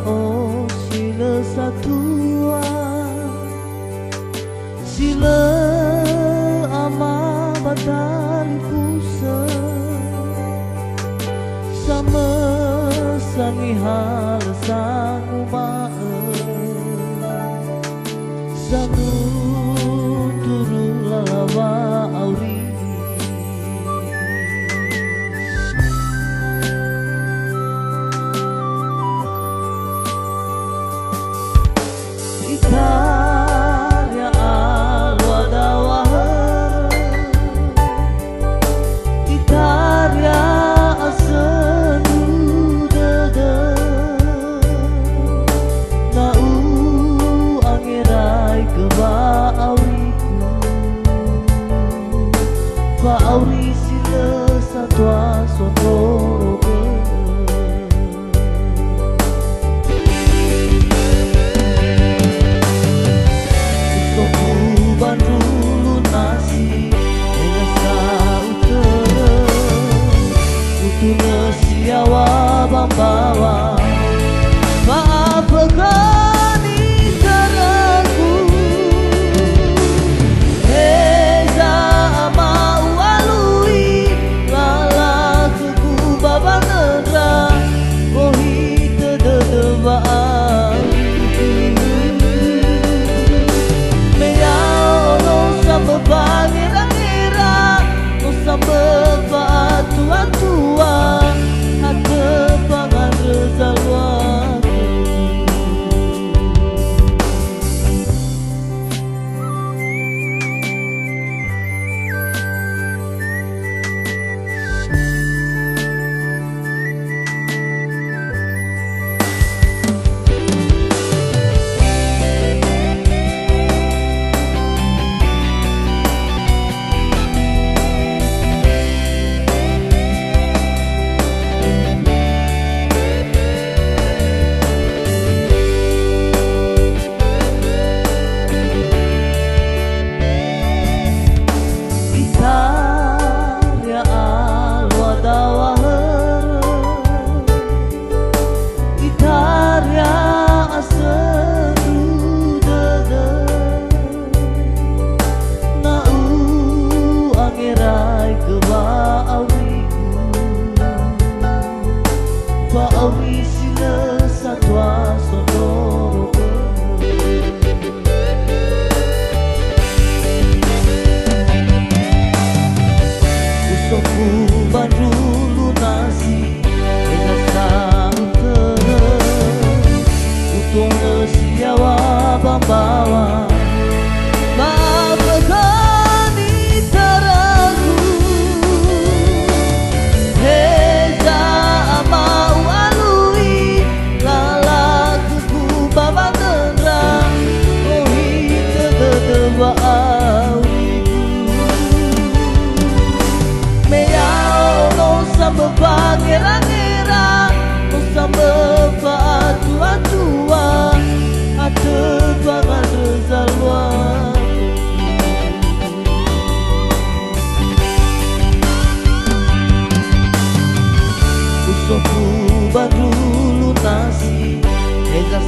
oh sila satua sila ama batali pusa sama sangi hal sang sanu turu lalawa auri Ikarya alwadawa Ikarya asenu dada Nau angirai ke ba'auriku Ba'auri sila satwa sotoro Siawa bambawa maafkan ikaraku Eza mau alui lala kuku baba nedra bohi tedebaan Meyao no sama pangira-ngira no sama tua-tua kepangan rezalwaku Ba'auri sila satwa sotoro Usokku baru lunasi Ega sangtera Utung siawa bambawa Maafkan itaraku Heza mau alui lala kuku baba nedra Bohi tedeba auriku Meyao no sama pangira-ngira No sama atua-tua Ate pangan rezalwaku Usokku baru lunasi Ega